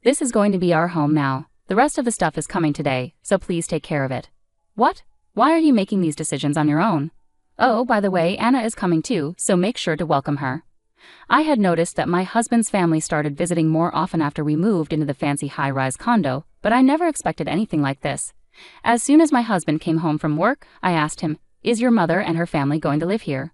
This is going to be our home now. The rest of the stuff is coming today, so please take care of it. What? Why are you making these decisions on your own? Oh, by the way, Anna is coming too, so make sure to welcome her. I had noticed that my husband's family started visiting more often after we moved into the fancy high-rise condo, but I never expected anything like this. As soon as my husband came home from work, I asked him, "Is your mother and her family going to live here?"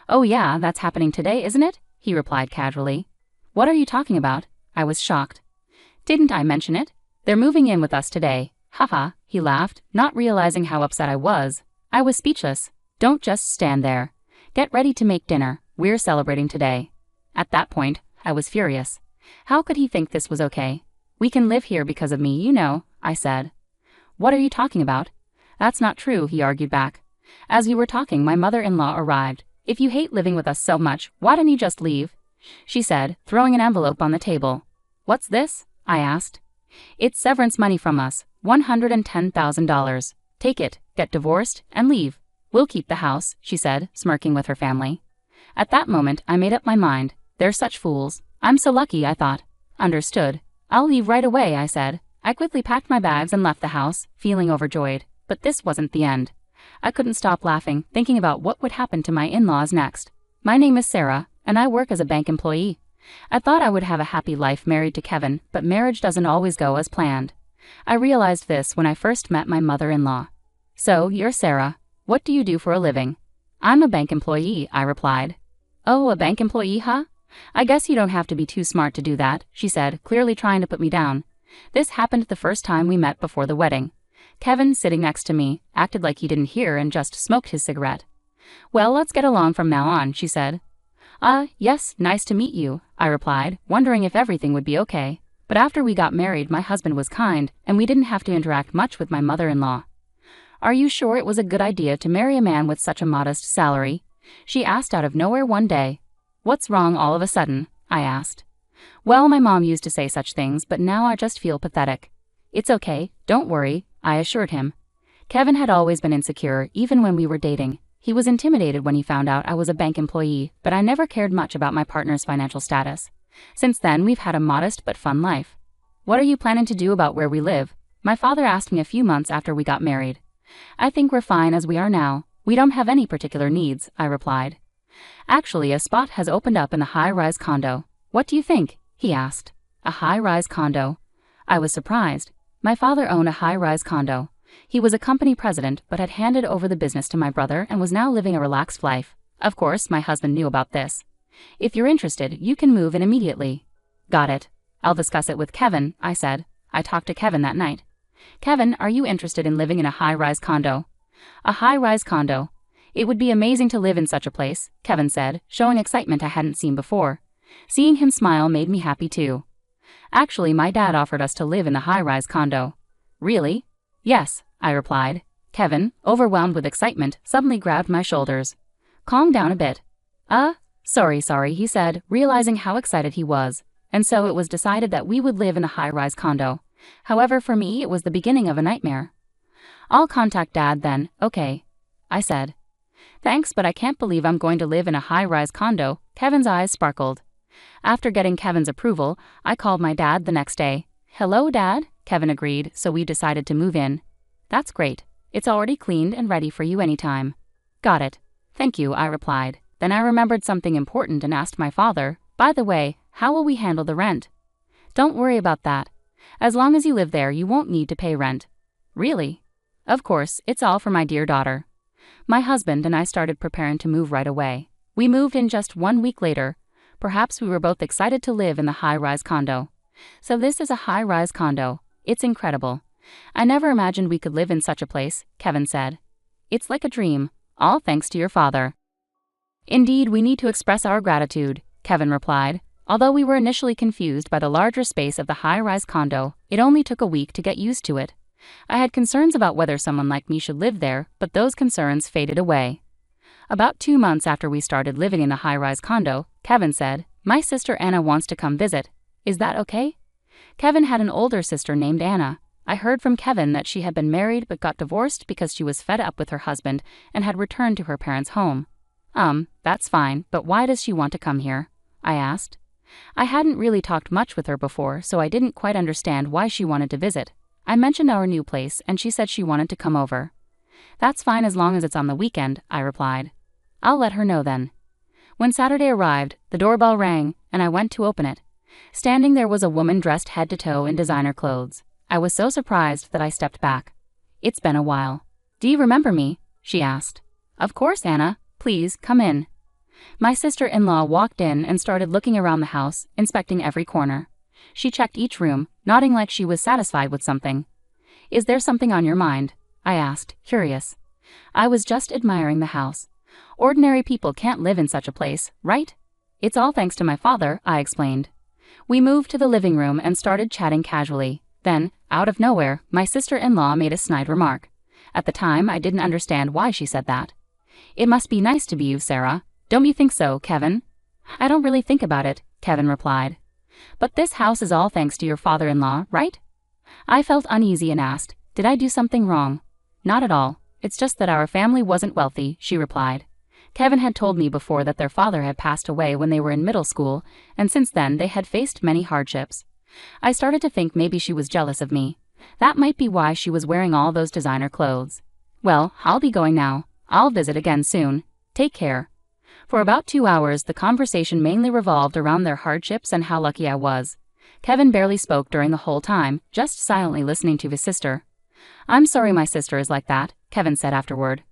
"Oh yeah, that's happening today, isn't it?" he replied casually. "What are you talking about?" I was shocked. "Didn't I mention it? They're moving in with us today." "Haha," he laughed, not realizing how upset I was. I was speechless. "Don't just stand there. Get ready to make dinner. We're celebrating today." At that point, I was furious. How could he think this was okay? "We can live here because of me, you know," I said. "What are you talking about?" "That's not true," he argued back. As we were talking, my mother-in-law arrived. "If you hate living with us so much, why don't you just leave?" she said, throwing an envelope on the table. "What's this?" I asked. "It's severance money from us, $110,000. Take it, get divorced, and leave. We'll keep the house," she said, smirking with her family. At that moment, I made up my mind. They're such fools. I'm so lucky, I thought. "Understood. I'll leave right away," I said. I quickly packed my bags and left the house, feeling overjoyed. But this wasn't the end. I couldn't stop laughing, thinking about what would happen to my in-laws next. My name is Sarah, and I work as a bank employee. I thought I would have a happy life married to Kevin, but marriage doesn't always go as planned. I realized this when I first met my mother-in-law. "So, you're Sarah. What do you do for a living?" "I'm a bank employee," I replied. "Oh, a bank employee, huh? I guess you don't have to be too smart to do that," she said, clearly trying to put me down. This happened the first time we met before the wedding. Kevin, sitting next to me, acted like he didn't hear and just smoked his cigarette. "Well, let's get along from now on," she said. Yes, nice to meet you," I replied, wondering if everything would be okay. But after we got married, my husband was kind, and we didn't have to interact much with my mother-in-law. "Are you sure it was a good idea to marry a man with such a modest salary?" she asked out of nowhere one day. "What's wrong all of a sudden?" I asked. "Well, my mom used to say such things, but now I just feel pathetic." "It's okay, don't worry," I assured him. Kevin had always been insecure, even when we were dating. He was intimidated when he found out I was a bank employee, but I never cared much about my partner's financial status. Since then, we've had a modest but fun life. "What are you planning to do about where we live?" my father asked me a few months after we got married. "I think we're fine as we are now. We don't have any particular needs," I replied. "Actually, a spot has opened up in the high-rise condo. What do you think?" he asked. "A high-rise condo?" I was surprised. My father owned a high-rise condo. He was a company president but had handed over the business to my brother and was now living a relaxed life. Of course, my husband knew about this. "If you're interested, you can move in immediately." "Got it. I'll discuss it with Kevin," I said. I talked to Kevin that night. "Kevin, are you interested in living in a high-rise condo?" "A high-rise condo? It would be amazing to live in such a place," Kevin said, showing excitement I hadn't seen before. Seeing him smile made me happy too. "Actually, my dad offered us to live in the high-rise condo." "Really?" "Yes," I replied. Kevin, overwhelmed with excitement, suddenly grabbed my shoulders. "Calm down a bit." Sorry, he said, realizing how excited he was. And so it was decided that we would live in a high-rise condo. However, for me, it was the beginning of a nightmare. "I'll contact Dad then, okay," I said. "Thanks, but I can't believe I'm going to live in a high-rise condo." Kevin's eyes sparkled. After getting Kevin's approval, I called my dad the next day. "Hello, Dad," Kevin agreed, so we decided to move in. "That's great. It's already cleaned and ready for you anytime." "Got it. Thank you," I replied. Then I remembered something important and asked my father, "By the way, how will we handle the rent?" "Don't worry about that. As long as you live there, you won't need to pay rent." "Really?" "Of course, it's all for my dear daughter." My husband and I started preparing to move right away. We moved in just 1 week later. Perhaps we were both excited to live in the high-rise condo. "So this is a high-rise condo. It's incredible. I never imagined we could live in such a place," Kevin said. "It's like a dream, all thanks to your father." "Indeed, we need to express our gratitude," Kevin replied. Although we were initially confused by the larger space of the high-rise condo, it only took a week to get used to it. I had concerns about whether someone like me should live there, but those concerns faded away. About 2 months after we started living in the high-rise condo, Kevin said, "My sister Anna wants to come visit. Is that okay?" Kevin had an older sister named Anna. I heard from Kevin that she had been married but got divorced because she was fed up with her husband and had returned to her parents' home. That's fine, but why does she want to come here?" I asked. I hadn't really talked much with her before, so I didn't quite understand why she wanted to visit. I mentioned our new place and she said she wanted to come over. That's fine as long as it's on the weekend, I replied. I'll let her know then. When Saturday arrived, the doorbell rang and I went to open it. Standing there was a woman dressed head to toe in designer clothes. I was so surprised that I stepped back. It's been a while. Do you remember me? She asked. Of course, Anna. Please, come in. My sister-in-law walked in and started looking around the house, inspecting every corner. She checked each room, nodding like she was satisfied with something. Is there something on your mind? I asked, curious. I was just admiring the house. Ordinary people can't live in such a place, right? It's all thanks to my father, I explained. We moved to the living room and started chatting casually. Then, out of nowhere, my sister-in-law made a snide remark. At the time, I didn't understand why she said that. It must be nice to be you, Sarah. Don't you think so, Kevin? I don't really think about it, Kevin replied. But this house is all thanks to your father-in-law, right? I felt uneasy and asked, did I do something wrong? Not at all. It's just that our family wasn't wealthy, she replied. Kevin had told me before that their father had passed away when they were in middle school, and since then they had faced many hardships. I started to think maybe she was jealous of me. That might be why she was wearing all those designer clothes. Well, I'll be going now. I'll visit again soon. Take care. For about 2 hours, the conversation mainly revolved around their hardships and how lucky I was. Kevin barely spoke during the whole time, just silently listening to his sister. I'm sorry my sister is like that, Kevin said afterward.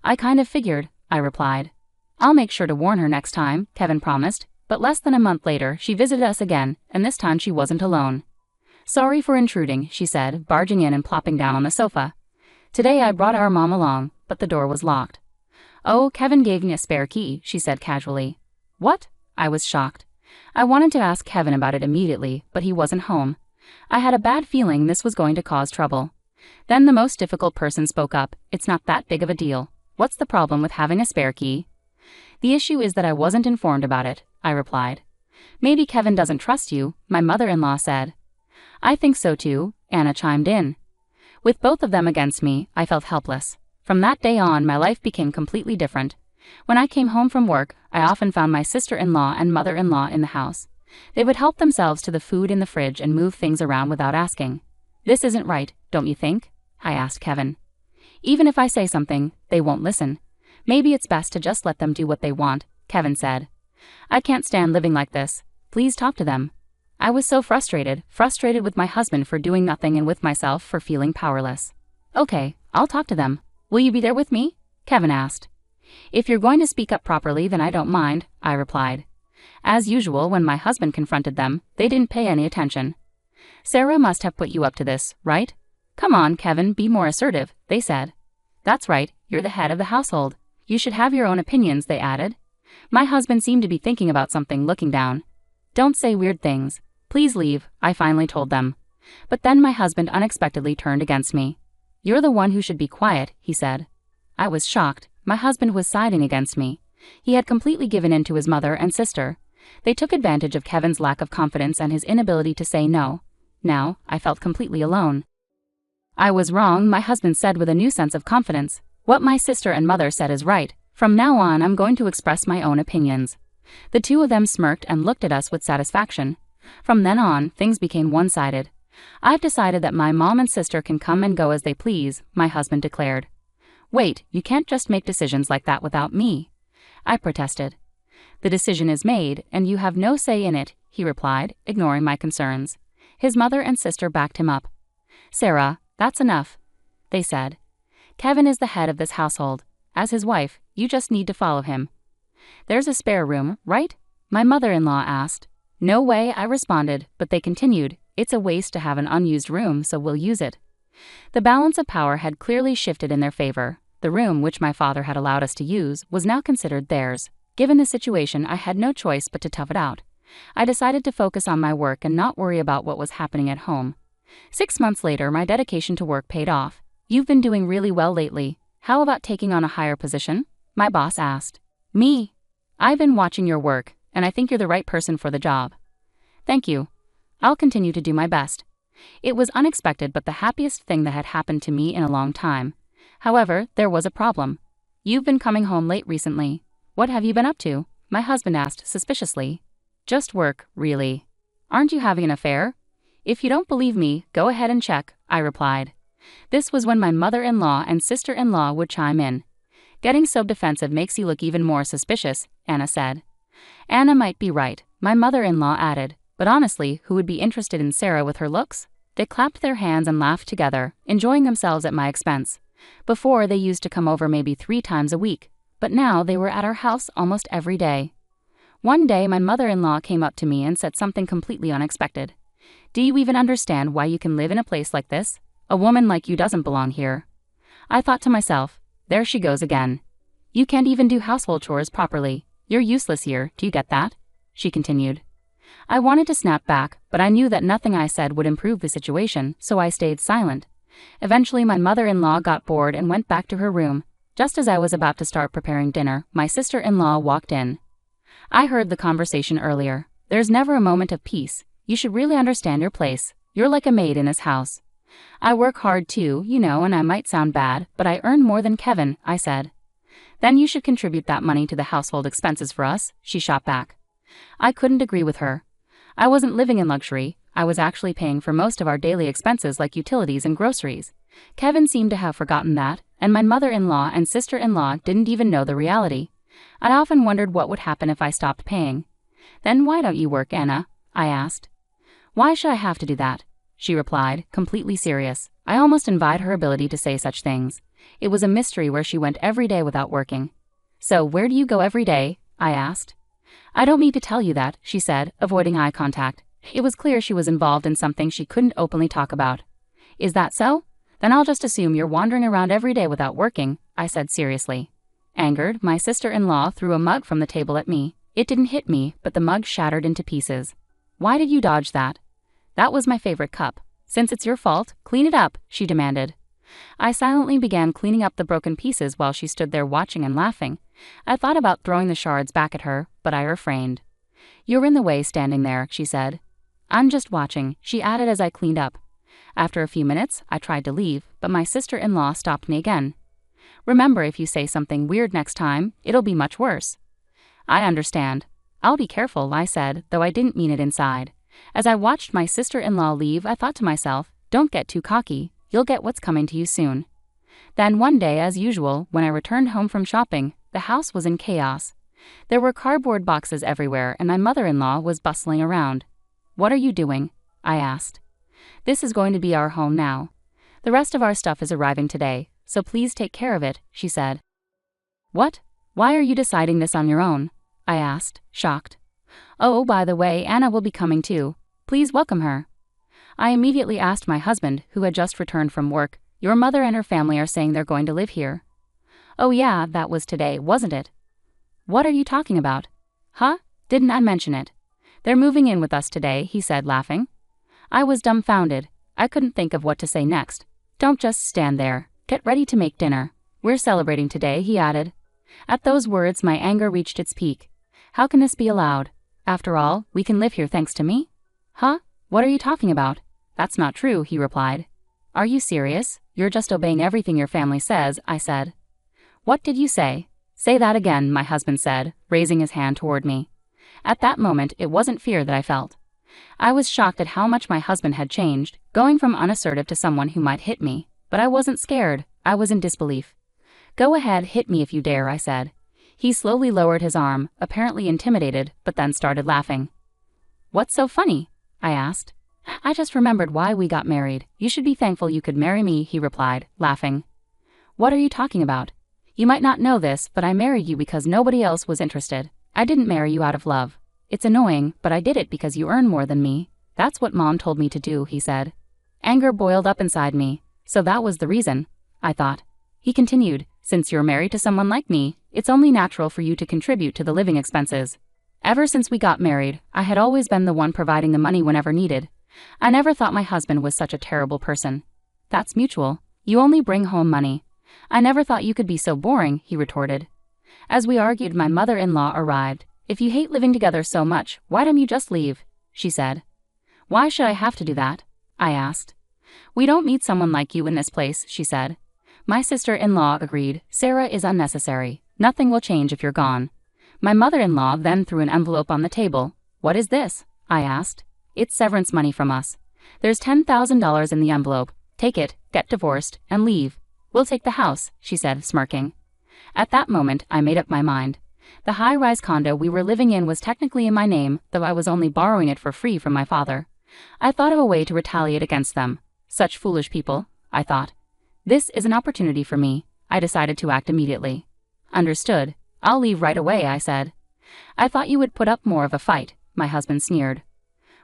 I kind of figured, I replied. I'll make sure to warn her next time, Kevin promised, but less than a month later she visited us again, and this time she wasn't alone. Sorry for intruding, she said, barging in and plopping down on the sofa. Today I brought our mom along, but the door was locked. Oh, Kevin gave me a spare key, she said casually. What? I was shocked. I wanted to ask Kevin about it immediately, but he wasn't home. I had a bad feeling this was going to cause trouble. Then the most difficult person spoke up. It's not that big of a deal. What's the problem with having a spare key? The issue is that I wasn't informed about it, I replied. Maybe Kevin doesn't trust you, my mother-in-law said. I think so too, Anna chimed in. With both of them against me, I felt helpless. From that day on, my life became completely different. When I came home from work, I often found my sister-in-law and mother-in-law in the house. They would help themselves to the food in the fridge and move things around without asking. This isn't right, don't you think? I asked Kevin. Even if I say something, they won't listen. Maybe it's best to just let them do what they want, Kevin said. I can't stand living like this. Please talk to them. I was so frustrated with my husband for doing nothing and with myself for feeling powerless. Okay, I'll talk to them. Will you be there with me? Kevin asked. If you're going to speak up properly, then I don't mind, I replied. As usual, when my husband confronted them, they didn't pay any attention. Sarah must have put you up to this, right? Come on, Kevin, be more assertive, they said. That's right, you're the head of the household. You should have your own opinions, they added. My husband seemed to be thinking about something, looking down. Don't say weird things. Please leave, I finally told them. But then my husband unexpectedly turned against me. You're the one who should be quiet, he said. I was shocked. My husband was siding against me. He had completely given in to his mother and sister. They took advantage of Kevin's lack of confidence and his inability to say no. Now, I felt completely alone. I was wrong, my husband said with a new sense of confidence. What my sister and mother said is right. From now on, I'm going to express my own opinions. The two of them smirked and looked at us with satisfaction. From then on, things became one-sided. I've decided that my mom and sister can come and go as they please, my husband declared. Wait, you can't just make decisions like that without me, I protested. The decision is made, and you have no say in it, he replied, ignoring my concerns. His mother and sister backed him up. Sarah, that's enough, they said. Kevin is the head of this household. As his wife, you just need to follow him. There's a spare room, right? My mother-in-law asked. No way, I responded, but they continued. It's a waste to have an unused room, so we'll use it. The balance of power had clearly shifted in their favor. The room, which my father had allowed us to use, was now considered theirs. Given the situation, I had no choice but to tough it out. I decided to focus on my work and not worry about what was happening at home. 6 months later, my dedication to work paid off. You've been doing really well lately. How about taking on a higher position? My boss asked. Me? I've been watching your work, and I think you're the right person for the job. Thank you. I'll continue to do my best. It was unexpected but the happiest thing that had happened to me in a long time. However, there was a problem. You've been coming home late recently. What have you been up to? My husband asked suspiciously. Just work, really. Aren't you having an affair? If you don't believe me, go ahead and check, I replied. This was when my mother-in-law and sister-in-law would chime in. Getting so defensive makes you look even more suspicious, Anna said. Anna might be right, my mother-in-law added, but honestly, who would be interested in Sarah with her looks? They clapped their hands and laughed together, enjoying themselves at my expense. Before, they used to come over maybe 3 times a week, but now they were at our house almost every day. One day, my mother-in-law came up to me and said something completely unexpected. Do you even understand why you can live in a place like this? A woman like you doesn't belong here. I thought to myself, there she goes again. You can't even do household chores properly. You're useless here, do you get that? She continued. I wanted to snap back, but I knew that nothing I said would improve the situation, so I stayed silent. Eventually, my mother-in-law got bored and went back to her room. Just as I was about to start preparing dinner, my sister-in-law walked in. I heard the conversation earlier. There's never a moment of peace. You should really understand your place. You're like a maid in this house. I work hard too, you know, and I might sound bad, but I earn more than Kevin, I said. Then you should contribute that money to the household expenses for us, she shot back. I couldn't agree with her. I wasn't living in luxury. I was actually paying for most of our daily expenses like utilities and groceries. Kevin seemed to have forgotten that, and my mother-in-law and sister-in-law didn't even know the reality. I often wondered what would happen if I stopped paying. Then why don't you work, Anna? I asked. Why should I have to do that? She replied, completely serious. I almost envied her ability to say such things. It was a mystery where she went every day without working. So where do you go every day? I asked. I don't need to tell you that, she said, avoiding eye contact. It was clear she was involved in something she couldn't openly talk about. Is that so? Then I'll just assume you're wandering around every day without working, I said seriously. Angered, my sister-in-law threw a mug from the table at me. It didn't hit me, but the mug shattered into pieces. Why did you dodge that? That was my favorite cup. Since it's your fault, clean it up, she demanded. I silently began cleaning up the broken pieces while she stood there watching and laughing. I thought about throwing the shards back at her, but I refrained. You're in the way standing there, she said. I'm just watching, she added as I cleaned up. After a few minutes, I tried to leave, but my sister-in-law stopped me again. Remember, if you say something weird next time, it'll be much worse. I understand. I'll be careful, I said, though I didn't mean it inside. As I watched my sister-in-law leave, I thought to myself, don't get too cocky, you'll get what's coming to you soon. Then one day, as usual, when I returned home from shopping, the house was in chaos. There were cardboard boxes everywhere and my mother-in-law was bustling around. What are you doing? I asked. This is going to be our home now. The rest of our stuff is arriving today, so please take care of it, she said. What? Why are you deciding this on your own? I asked, shocked. Oh, by the way, Anna will be coming too. Please welcome her. I immediately asked my husband, who had just returned from work, your mother and her family are saying they're going to live here. Oh yeah, that was today, wasn't it? What are you talking about? Huh? Didn't I mention it? They're moving in with us today, he said, laughing. I was dumbfounded. I couldn't think of what to say next. Don't just stand there. Get ready to make dinner. We're celebrating today, he added. At those words, my anger reached its peak. How can this be allowed? After all, we can live here thanks to me? Huh? What are you talking about? That's not true, he replied. Are you serious? You're just obeying everything your family says, I said. What did you say? Say that again, my husband said, raising his hand toward me. At that moment, it wasn't fear that I felt. I was shocked at how much my husband had changed, going from unassertive to someone who might hit me. But I wasn't scared, I was in disbelief. Go ahead, hit me if you dare, I said. He slowly lowered his arm, apparently intimidated, but then started laughing. What's so funny? I asked. I just remembered why we got married. You should be thankful you could marry me, he replied, laughing. What are you talking about? You might not know this, but I married you because nobody else was interested. I didn't marry you out of love. It's annoying, but I did it because you earn more than me. That's what Mom told me to do, he said. Anger boiled up inside me. So that was the reason, I thought. He continued, since you're married to someone like me, it's only natural for you to contribute to the living expenses. Ever since we got married, I had always been the one providing the money whenever needed. I never thought my husband was such a terrible person. That's mutual. You only bring home money. I never thought you could be so boring, he retorted. As we argued, my mother-in-law arrived. If you hate living together so much, why don't you just leave? She said. Why should I have to do that? I asked. We don't need someone like you in this place, she said. My sister-in-law agreed. Sarah is unnecessary. Nothing will change if you're gone. My mother-in-law then threw an envelope on the table. What is this? I asked. It's severance money from us. There's $10,000 in the envelope. Take it, get divorced, and leave. We'll take the house, she said, smirking. At that moment, I made up my mind. The high-rise condo we were living in was technically in my name, though I was only borrowing it for free from my father. I thought of a way to retaliate against them. Such foolish people, I thought. This is an opportunity for me. I decided to act immediately. Understood. I'll leave right away, I said. I thought you would put up more of a fight, my husband sneered.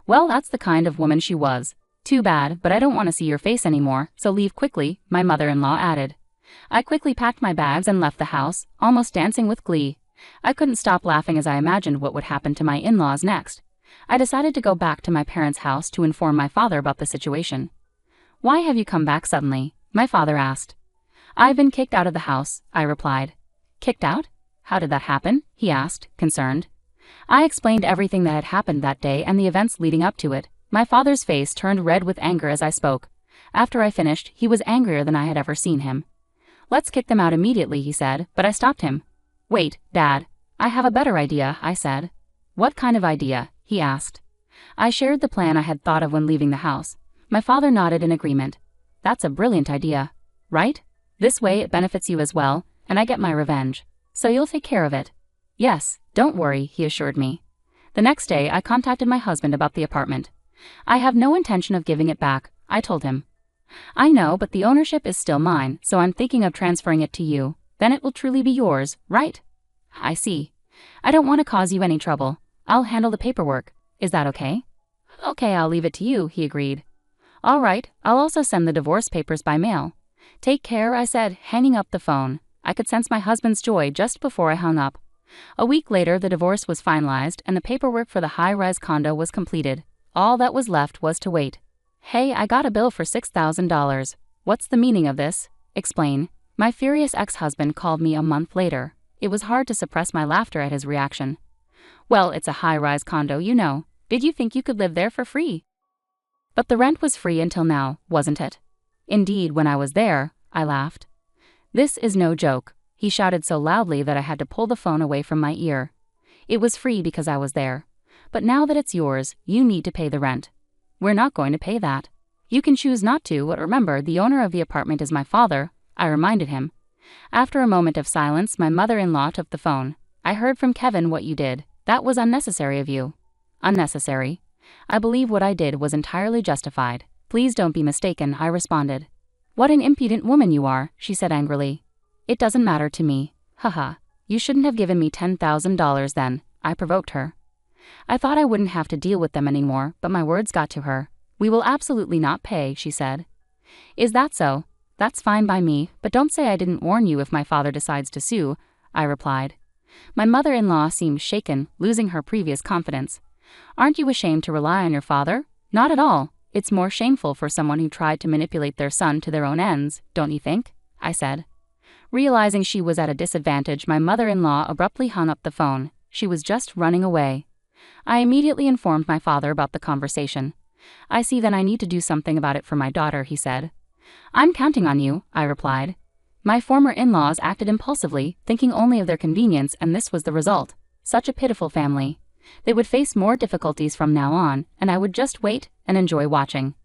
Well, that's the kind of woman she was. Too bad, but I don't want to see your face anymore, so leave quickly, my mother-in-law added. I quickly packed my bags and left the house, almost dancing with glee. I couldn't stop laughing as I imagined what would happen to my in-laws next. I decided to go back to my parents' house to inform my father about the situation. Why have you come back suddenly? My father asked. I've been kicked out of the house, I replied. Kicked out? How did that happen? He asked, concerned. I explained everything that had happened that day and the events leading up to it. My father's face turned red with anger as I spoke. After I finished, he was angrier than I had ever seen him. Let's kick them out immediately, he said, but I stopped him. Wait, Dad. I have a better idea, I said. What kind of idea? He asked. I shared the plan I had thought of when leaving the house. My father nodded in agreement. That's a brilliant idea. Right? This way it benefits you as well, and I get my revenge. So you'll take care of it. Yes, don't worry, he assured me. The next day I contacted my husband about the apartment. I have no intention of giving it back, I told him. I know, but the ownership is still mine, so I'm thinking of transferring it to you. Then it will truly be yours, right? I see. I don't want to cause you any trouble. I'll handle the paperwork. Is that okay? Okay, I'll leave it to you, he agreed. All right, I'll also send the divorce papers by mail. Take care, I said, hanging up the phone. I could sense my husband's joy just before I hung up. A week later, the divorce was finalized and the paperwork for the high-rise condo was completed. All that was left was to wait. Hey, I got a bill for $6,000. What's the meaning of this? Explain. My furious ex-husband called me a month later. It was hard to suppress my laughter at his reaction. Well, it's a high-rise condo, you know. Did you think you could live there for free? But the rent was free until now, wasn't it? Indeed, when I was there, I laughed. This is no joke, he shouted so loudly that I had to pull the phone away from my ear. It was free because I was there. But now that it's yours, you need to pay the rent. We're not going to pay that. You can choose not to, but remember, the owner of the apartment is my father, I reminded him. After a moment of silence, my mother-in-law took the phone. I heard from Kevin what you did. That was unnecessary of you. Unnecessary? I believe what I did was entirely justified. Please don't be mistaken, I responded. What an impudent woman you are, she said angrily. It doesn't matter to me. Haha. You shouldn't have given me $10,000 then, I provoked her. I thought I wouldn't have to deal with them anymore, but my words got to her. We will absolutely not pay, she said. Is that so? That's fine by me, but don't say I didn't warn you if my father decides to sue, I replied. My mother-in-law seemed shaken, losing her previous confidence. Aren't you ashamed to rely on your father? Not at all. It's more shameful for someone who tried to manipulate their son to their own ends, don't you think? I said. Realizing she was at a disadvantage, my mother-in-law abruptly hung up the phone. She was just running away. I immediately informed my father about the conversation. I see that I need to do something about it for my daughter, he said. I'm counting on you, I replied. My former in-laws acted impulsively, thinking only of their convenience, and this was the result. Such a pitiful family. They would face more difficulties from now on, and I would just wait and enjoy watching.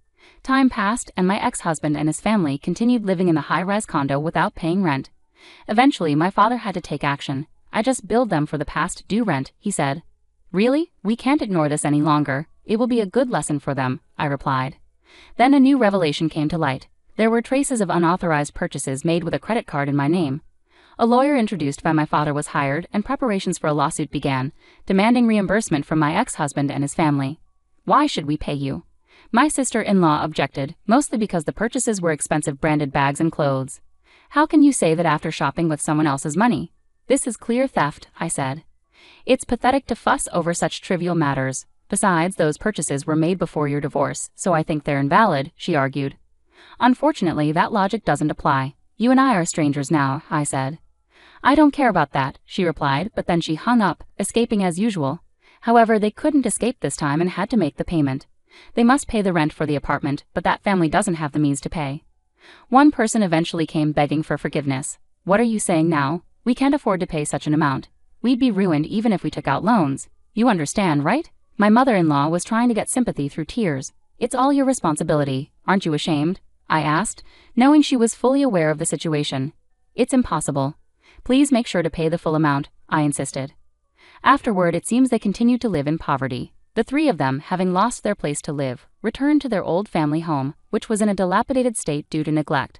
Time passed, and my ex-husband and his family continued living in the high-rise condo without paying rent. Eventually, my father had to take action. I just billed them for the past due rent, he said. Really? We can't ignore this any longer. It will be a good lesson for them, I replied. Then a new revelation came to light. There were traces of unauthorized purchases made with a credit card in my name. A lawyer introduced by my father was hired, and preparations for a lawsuit began, demanding reimbursement from my ex-husband and his family. Why should we pay you? My sister-in-law objected, mostly because the purchases were expensive branded bags and clothes. How can you say that after shopping with someone else's money? This is clear theft, I said. It's pathetic to fuss over such trivial matters. Besides, those purchases were made before your divorce, so I think they're invalid, she argued. Unfortunately, that logic doesn't apply. You and I are strangers now, I said. I don't care about that, she replied, but then she hung up, escaping as usual. However, they couldn't escape this time and had to make the payment. They must pay the rent for the apartment, but that family doesn't have the means to pay. One person eventually came begging for forgiveness. What are you saying now? We can't afford to pay such an amount. We'd be ruined even if we took out loans. You understand, right? My mother-in-law was trying to get sympathy through tears. "It's all your responsibility, aren't you ashamed?" I asked, knowing she was fully aware of the situation. "It's impossible. Please make sure to pay the full amount," I insisted. Afterward, it seems they continued to live in poverty. The three of them, having lost their place to live, returned to their old family home, which was in a dilapidated state due to neglect.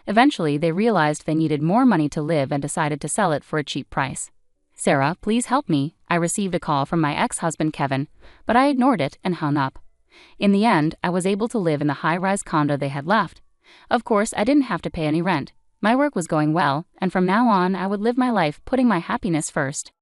Eventually, they realized they needed more money to live and decided to sell it for a cheap price. "Sarah, please help me." I received a call from my ex-husband Kevin, but I ignored it and hung up. In the end, I was able to live in the high-rise condo they had left. Of course, I didn't have to pay any rent. My work was going well, and from now on I would live my life putting my happiness first.